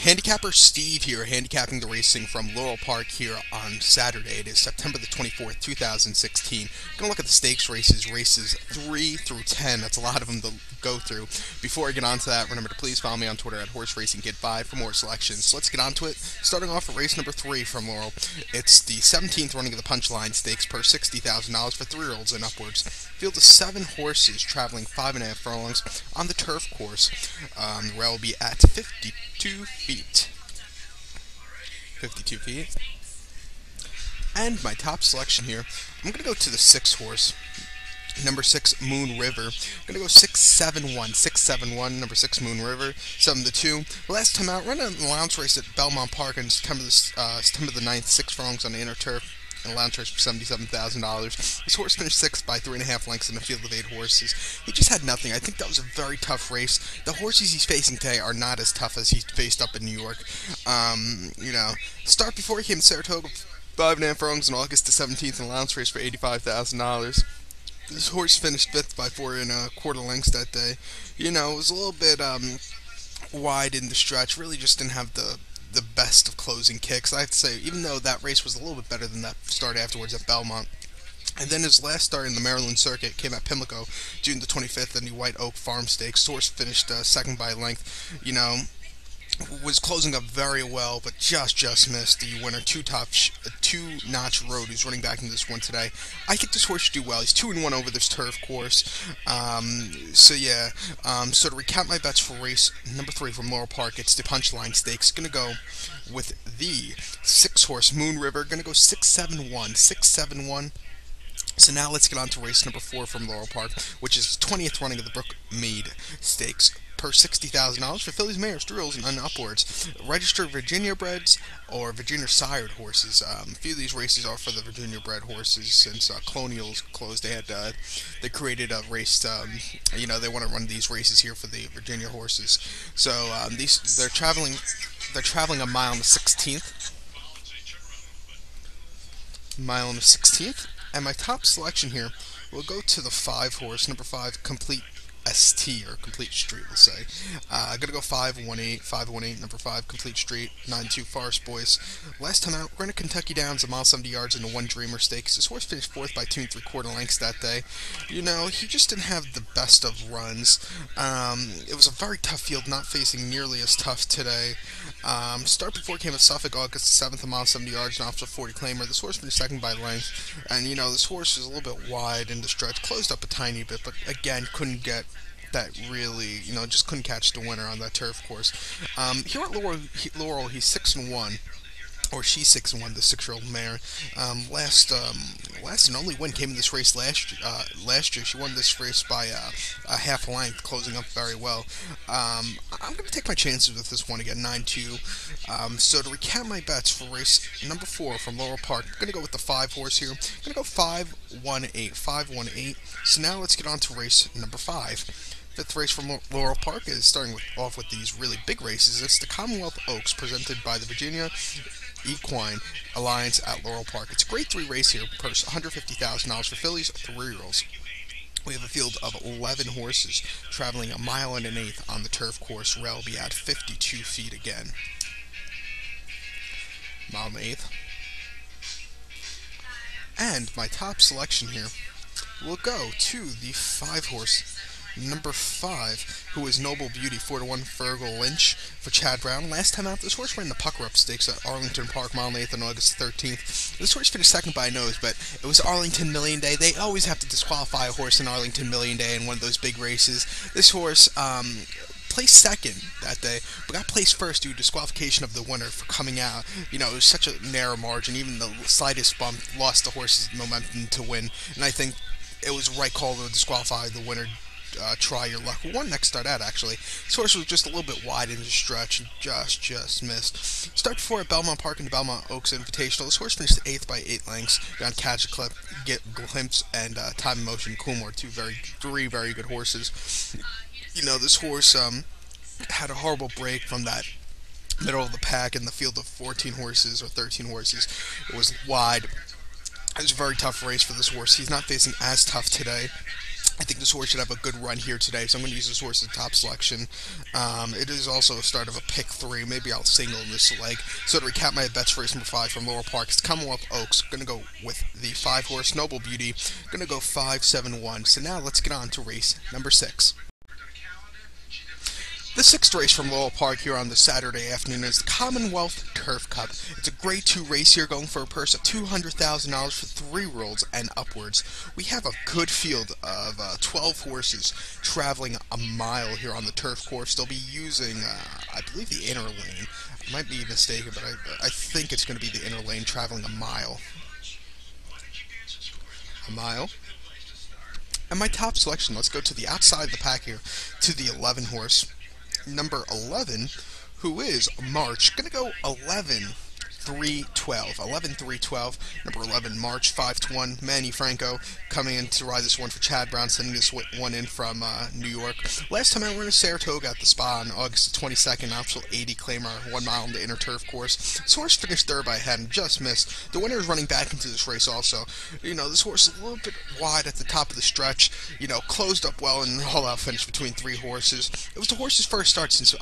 Handicapper Steve here, handicapping the racing from Laurel Park here on Saturday. It is September the 24th, 2016. Gonna look at the stakes races 3 through 10. That's a lot of them to go through. Before I get on to that, remember to please follow me on Twitter at HorseRacingKid5 for more selections. Let's get on to it. Starting off with race number 3 from Laurel. It's the 17th running of the Punchline Stakes per $60,000 for 3-year-olds and upwards. Field of 7 horses traveling 5.5 furlongs on the turf course. The rail will be at 52 feet. 52 feet. And my top selection here, I'm going to go to the 6 horse. Number 6, Moon River. I'm going to go 6-7-1. 6-7-1, number 6, Moon River. 7-2. Last time out, ran an allowance race at Belmont Park on September the 9th. 6 furlongs on the inner turf. An allowance race for $77,000. This horse finished 6th by 3.5 lengths in a field of 8 horses. He just had nothing. I think that was a very tough race. The horses he's facing today are not as tough as he faced up in New York. Start before he came to Saratoga, 5.5 furlongs on August the 17th, an allowance race for $85,000. This horse finished 5th by 4.25 lengths that day. It was a little bit wide in the stretch. Really just didn't have the best of closing kicks. I have to say, even though that race was a little bit better than that start afterwards at Belmont. And then his last start in the Maryland circuit came at Pimlico, June the 25th, in the White Oak Farm Stakes. Horse finished 2nd by a length. Was closing up very well, but just missed the winner. Two-notch road who's running back into this one today. I think this horse should do well. He's 2-1 over this turf course. So to recap my bets for race number 3 from Laurel Park, it's the Punchline Stakes. Gonna go with the 6 horse Moon River. Gonna go 6-7-1. 6-7-1. So now let's get on to race number 4 from Laurel Park, which is the 20th running of the Brook Mead Stakes per $60,000 for fillies, mares, 3-year-olds, and upwards. Registered Virginia breds or Virginia sired horses. A few of these races are for the Virginia bred horses. Since Colonials closed, they created a race. They want to run these races here for the Virginia horses. So they're traveling a mile on the 16th. And my top selection here will go to the 5 horse, number 5, Complete ST, or Complete Street, we'll say. I'm going to go 5-1-8, number 5, Complete Street, 9-2, Forest Boys. Last time out, we're in a Kentucky Downs, a mile 70 yards in the One Dreamer Stakes. This horse finished 4th by 2 3/4 lengths that day. He just didn't have the best of runs. It was a very tough field, not facing nearly as tough today. Start before came at Suffolk, August 7th, a mile 70 yards, and off the 40 claimer. This horse finished 2nd by length, and this horse is a little bit wide in the stretch, closed up a tiny bit, but again, couldn't get that really, just couldn't catch the winner on that turf course. Here at Laurel, he's 6-1. Or she's 6-1, the 6-year-old mare. Last and only win came in this race last year. She won this race by a half length, closing up very well. I'm going to take my chances with this one again, 9-2. So to recap my bets for race number 4 from Laurel Park, I'm going to go with the 5 horse here. I'm going to go 5-1-8. 5-1-8. So now let's get on to race number 5. 5th race from Laurel Park is starting off with these really big races. It's the Commonwealth Oaks, presented by the Virginia Equine Alliance at Laurel Park. It's a grade 3 race here, purse $150,000 for fillies, 3-year-olds. We have a field of 11 horses traveling a mile and an eighth on the turf course. Rail will be at 52 feet again. Mile and an eighth. And my top selection here will go to the 5 horse. Number 5, who is Noble Beauty, 4-1 Fergal Lynch for Chad Brown. Last time out, this horse ran the Pucker Up Stakes at Arlington Park, mile and eighth on August 13th. This horse finished 2nd by a nose, but it was Arlington Million Day. They always have to disqualify a horse in Arlington Million Day in one of those big races. This horse placed 2nd that day, but got placed 1st due to disqualification of the winner for coming out. It was such a narrow margin. Even the slightest bump lost the horse's momentum to win, and I think it was a right call to disqualify the winner. Try your luck. One next start out, actually. This horse was just a little bit wide in the stretch and just missed. Start before at Belmont Park in the Belmont Oaks Invitational. This horse finished 8th by 8 lengths. Got Catch a Clip, Get Glimpse, and Time and Motion Coolmore, 3 very good horses. This horse had a horrible break from that middle of the pack in the field of 14 horses or 13 horses. It was wide. It was a very tough race for this horse. He's not facing as tough today. I think this horse should have a good run here today, so I'm going to use this horse as a top selection. It is also a start of a pick 3. Maybe I'll single in this leg. So to recap my bets for race number 5 from Laurel Park, it's Commonwealth Oaks. Going to go with the 5 horse Noble Beauty. Going to go 5-7-1. So now let's get on to race number 6. The sixth race from Laurel Park here on the Saturday afternoon is the Commonwealth Turf Cup. It's a Grade 2 race here going for a purse of $200,000 for 3-year-olds and upwards. We have a good field of 12 horses traveling a mile here on the turf course. They'll be using, I believe, the inner lane. I might be mistaken, but I think it's going to be the inner lane traveling a mile. A mile. And my top selection, let's go to the outside of the pack here, to the 11 horse. Number 11, who is March. Going to go 11-3-12. 11-3-12. Number 11, March, 5-1. Manny Franco coming in to ride this one for Chad Brown, sending this one in from New York. Last time I went to Saratoga at the Spa on August 22nd, optional 80 claimer, 1 mile on the inner turf course. This horse finished third by a head and just missed. The winner is running back into this race also. You know, this horse is a little bit wide at the top of the stretch. You know, closed up well in an all-out finish between 3 horses. It was the horse's first start since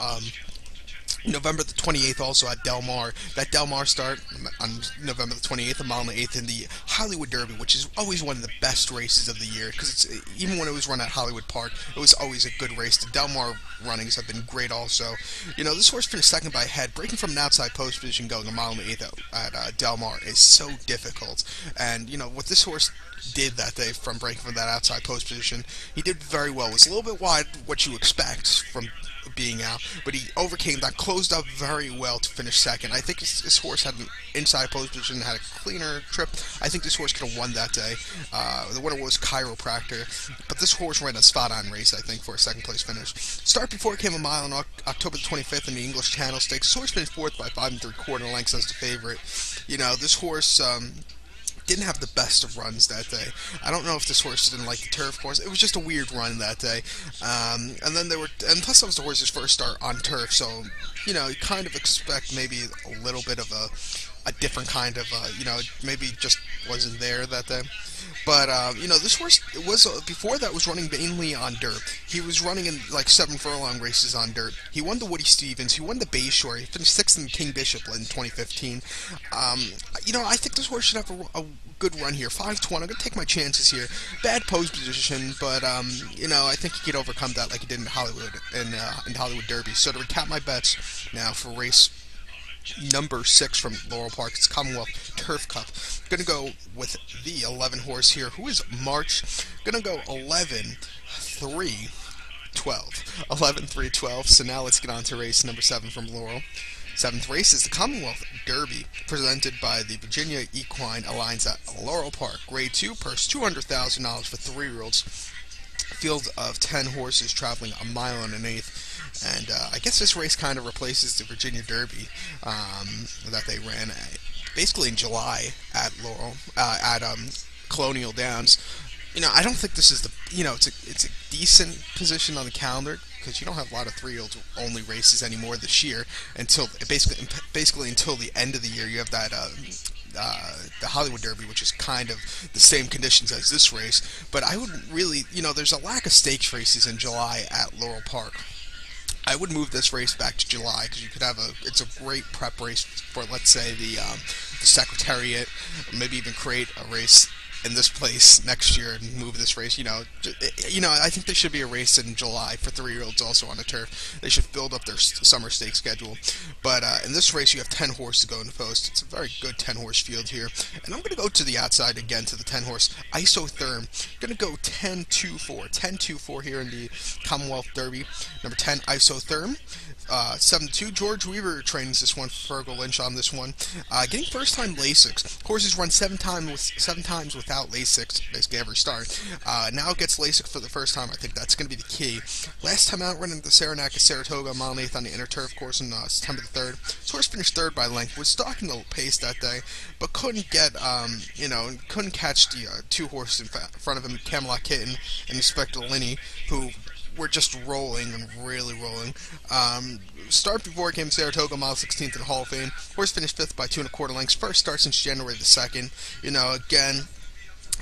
November the 28th also at Del Mar. That Del Mar start on November the 28th, a mile and the 8th in the Hollywood Derby, which is always one of the best races of the year, because even when it was run at Hollywood Park, it was always a good race. The Del Mar runnings have been great also. You know, this horse finished second by a head, breaking from an outside post position going a mile and the 8th at Del Mar is so difficult. And, you know, what this horse did that day from breaking from that outside post position, he did very well. It was a little bit wide, what you expect from being out, but he overcame that, closed up very well to finish second. I think this horse had an inside post position, had a cleaner trip. I think this horse could have won that day. The winner was Chiropractor, but this horse ran a spot-on race, I think, for a second place finish. Start before it came a mile on October 25th in the English Channel Stakes. This horse finished fourth by 5 3/4 lengths as the favorite. You know, this horse didn't have the best of runs that day. I don't know if this horse didn't like the turf course. It was just a weird run that day. And plus that was the horse's first start on turf, so, you know, you kind of expect maybe a little bit of a different kind of, you know, maybe just wasn't there that day. But, you know, this horse was, before that, was running mainly on dirt. He was running in, like, 7 furlong races on dirt. He won the Woody Stevens. He won the Bayshore. He finished 6th in the King Bishop in 2015. You know, I think this horse should have a good run here. 5-1. I'm going to take my chances here. Bad pose position, but, you know, I think he could overcome that like he did in Hollywood, in Hollywood Derby. So to recap my bets now for race number 6 from Laurel Park, it's Commonwealth Turf Cup. Gonna go with the 11 horse here, who is March. Gonna go 11-3-12. 11-3-12. So now let's get on to race number 7 from Laurel. 7th race is the Commonwealth Derby, presented by the Virginia Equine Alliance at Laurel Park. Grade 2, purse $200,000 for 3-year-olds. Field of 10 horses traveling a mile and an 1/8. And I guess this race kind of replaces the Virginia Derby that they ran basically in July at Laurel, at Colonial Downs. You know, I don't think this is the, you know, it's a decent position on the calendar, because you don't have a lot of 3-year-olds only races anymore this year until basically until the end of the year. You have that the Hollywood Derby, which is kind of the same conditions as this race. But I would really, you know, there's a lack of stakes races in July at Laurel Park. I would move this race back to July, because you could have it's a great prep race for, let's say, the Secretariat, or maybe even create a race in this place next year and move this race. You know, I think there should be a race in July for 3-year-olds also on the turf. They should build up their summer stake schedule. But in this race, you have 10 horses to go in the post. It's a very good 10-horse field here. And I'm going to go to the outside again to the 10-horse Isotherm. I'm going to go 10-2-4. 10-2-4 here in the Commonwealth Derby. Number 10, Isotherm. 7-2. George Weaver trains this one for Fergal Lynch on this one. Getting first-time Lasix. Horses run 7 times without Lasix, basically every start. Now it gets Lasix for the first time. I think that's going to be the key. Last time out, running the Saranac at Saratoga, mile and 8th on the inner turf course on September the 3rd. This horse finished 3rd by length. Was stalking the pace that day, but couldn't get, couldn't catch the 2 horses in front of him, Camelot Kitten and Inspector Linney, who were just rolling and really rolling. Start before it came Saratoga, mile 16th in the Hall of Fame. Horse finished 5th by 2 1/4 lengths. First start since January the 2nd. You know, again,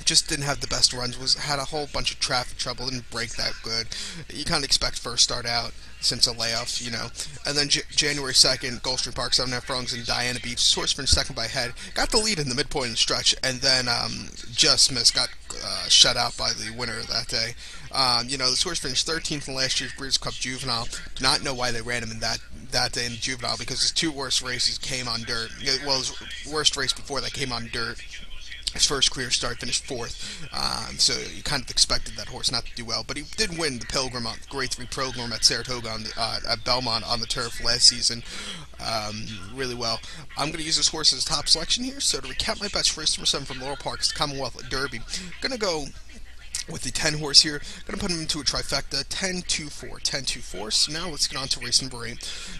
Just didn't have the best runs. Had a whole bunch of traffic trouble. Didn't break that good. You kind of expect first start out since a layoff, And then January 2nd, Gulfstream Park, 7.5 furlongs in Diana Beach. Source finished second by head. Got the lead in the midpoint of the stretch, and then just missed. Got shut out by the winner that day. The Source finished 13th in last year's Breeders' Cup Juvenile. Do not know why they ran him in that day in the Juvenile, because his two worst races came on dirt. Well, his worst race before that came on dirt. His first career start finished fourth, so you kind of expected that horse not to do well. But he did win the Pilgrim, Grade 3 Pilgrim at Saratoga at Belmont on the turf last season really well. I'm going to use this horse as a top selection here. So to recap my bets, race number 7 from Laurel Park is the Commonwealth Derby. Going to go with the 10 horse here. Going to put him into a trifecta, 10-2-4, 10-2-4. So now let's get on to race number 8.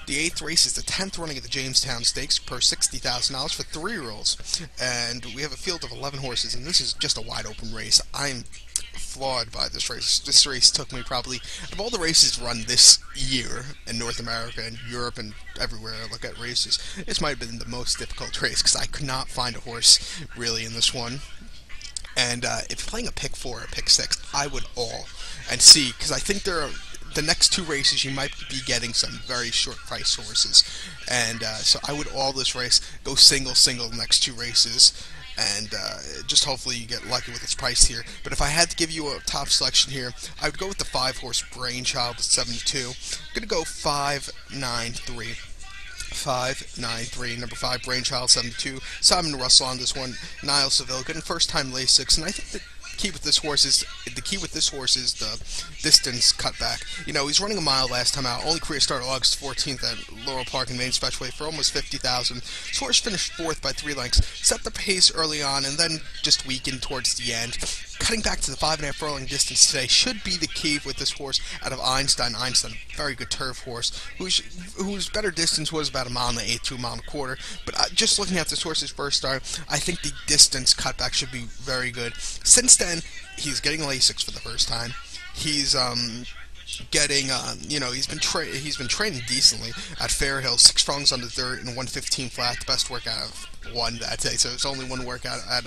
The 8th race is the 10th running of the Jamestown Stakes per $60,000 for 3-year-olds. And we have a field of 11 horses, and this is just a wide open race. I'm flawed by this race. This race took me probably, of all the races run this year in North America and Europe and everywhere I look at races, this might have been the most difficult race because I could not find a horse really in this one. And if you're playing a pick 4 or pick 6, I would all and see, because I think the next 2 races you might be getting some very short price horses, and so I would all this race, go single the next 2 races, and just hopefully you get lucky with its price here. But if I had to give you a top selection here, I would go with the 5 horse Brainchild at 7-2. I'm gonna go 5-9-3. 5-9-3, number 5 Brainchild 7-2. Simon Russell on this one. Niall Seville getting first time Lasix, and I think the key with this horse is the distance cutback. He's running a mile last time out. Only career started August 14th at Laurel Park in Main Speedway for almost 50,000. This horse finished 4th by 3 lengths. Set the pace early on and then just weakened towards the end. Cutting back to the 5.5 furlong distance today should be the key with this horse out of Einstein. Einstein, very good turf horse, whose better distance was about 1 1/8 to 1 1/4. But just looking at this horse's first start, I think the distance cutback should be very good. Since then, he's getting Lasix for the first time. He's getting he's been training decently at Fairhill. 6 furlongs on the dirt and 115 flat, the best workout of one that day. So it's only one workout at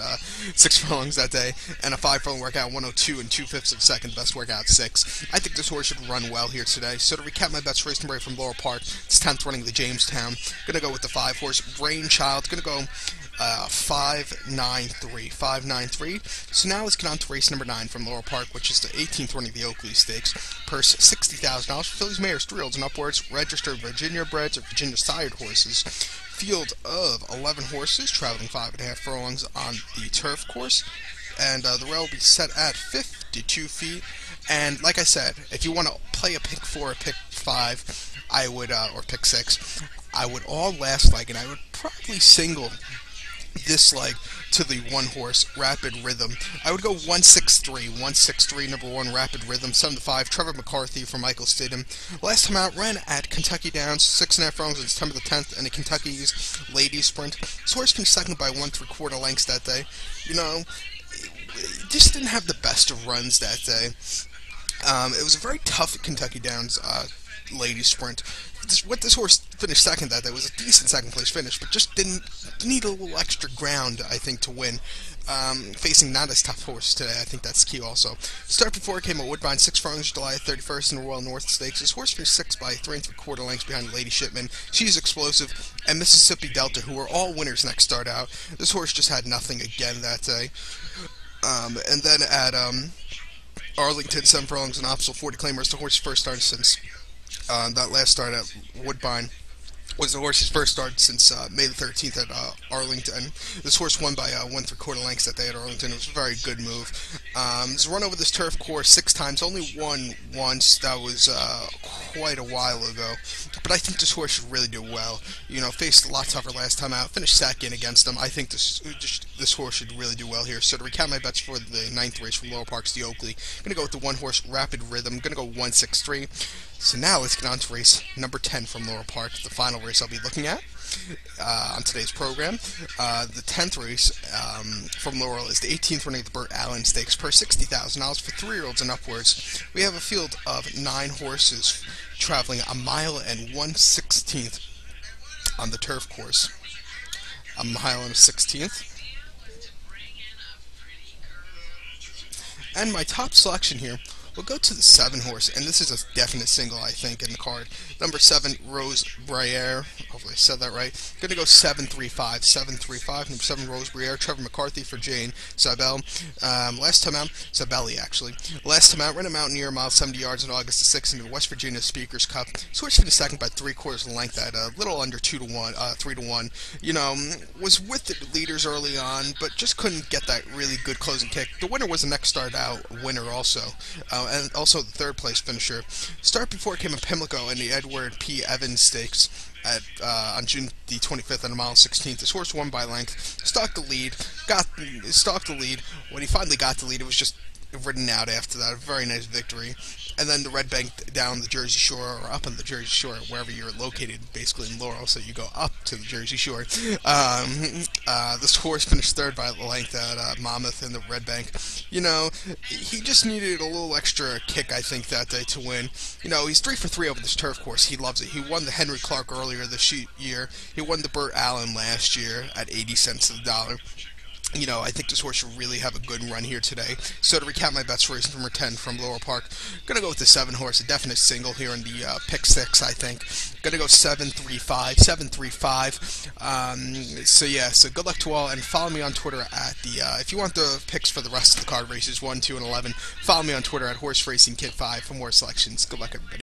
6 furlongs that day, and a 5 furlong workout 102 and 2/5 of a second, the best workout at 6. I think this horse should run well here today. So to recap my bets, race number 8 from Laurel Park, it's 10th running of the Jamestown. Gonna go with the 5 horse Brainchild. Gonna go 5-9-3. 5-9-3. So now let's get on to race number 9 from Laurel Park, which is the 18th running of the Oakley Stakes. Purse $60,000 for fillies, mares, 3-year-olds, and upwards. Registered Virginia breds or Virginia sired horses. Field of 11 horses traveling 5.5 furlongs on the turf course. And the rail will be set at 52 feet. And like I said, if you want to play a pick 4 or pick 5, I would, or pick 6, I would all last leg, and I would probably single this leg to the 1 horse Rapid Rhythm. I would go 163, 163, number 1 Rapid Rhythm, 7-5 Trevor McCarthy from Michael Stidham. Last time out, ran at Kentucky Downs, 6.5 furlongs on September the 10th in the Kentucky's Ladies Sprint. This horse finished second by 1 3/4 lengths that day. It just didn't have the best of runs that day. It was a very tough Kentucky Downs Ladies Sprint. What this horse finished second that day was a decent second place finish, but just didn't need a little extra ground, I think, to win. Facing not as tough horse today, I think that's key also. Start before it came at Woodbine, 6 furlongs July 31st in the Royal North Stakes. This horse finished 6 by 3 3/4 lengths behind Lady Shipman. She's explosive, and Mississippi Delta, who were all winners next start out. This horse just had nothing again that day. And then at Arlington, 7 furlongs and Opsal 40 claimers, the horse's first start since that last start at Woodbine was the horse's first start since May the 13th at Arlington. This horse won by 1 3/4 lengths that day at Arlington. It was a very good move. It's run over this turf course 6 times, only won once. That was quite a while ago. But I think this horse should really do well. Faced a lot tougher last time out. Finished second against him. I think this horse should really do well here. So to recap my bets for the 9th race from Laurel Park's the Oakley, I'm going to go with the 1 horse Rapid Rhythm. I'm going to go 163. So now let's get on to race number 10 from Laurel Park, the final race I'll be looking at on today's program. The 10th race from Laurel is the 18th running of the Burt Allen Stakes per $60,000 for 3-year-olds and upwards. We have a field of 9 horses traveling 1 mile and 1/16 on the turf course. 1 mile and 1/16. And my top selection here, we'll go to the 7 horse, and this is a definite single, I think, in the card. Number 7, Rose Briere. Hopefully I said that right. Going to go 7-3-5. 7-3-5. Number 7, Rose Briere. Trevor McCarthy for Jane Sabel. Last time out, Sabelli, actually. Last time out, ran a Mountaineer, mile 70 yards on August the 6th into the West Virginia Speakers Cup. Switched finished second by 3/4 length at a little under 2-1, 3-1. You know, was with the leaders early on, but just couldn't get that really good closing kick. The winner was the next start out winner also. And also the third place finisher. Start before it came in Pimlico in the Edward P. Evans Stakes on June the 25th at a mile 16th. This horse won by length, stalked the lead. When he finally got the lead, it was just ridden out after that. A very nice victory. And then the Red Bank down the Jersey Shore, or up on the Jersey Shore, wherever you're located, basically in Laurel, so you go up to the Jersey Shore. This horse finished third by length at Monmouth in the Red Bank. You know, he just needed a little extra kick, I think, that day to win. You know, he's 3 for 3 over this turf course. He loves it. He won the Henry Clark earlier this year. He won the Burt Allen last year at 80 cents to the dollar. You know, I think this horse should really have a good run here today. So to recap my bets, race number 10 from Laurel Park, gonna go with the 7 horse, a definite single here in the pick 6, I think. Gonna go 7-3-5, 7-3-5. So good luck to all, and follow me on Twitter at the, if you want the picks for the rest of the card races, 1, 2, and 11, follow me on Twitter at Horse Racing Kid 5 for more selections. Good luck, everybody.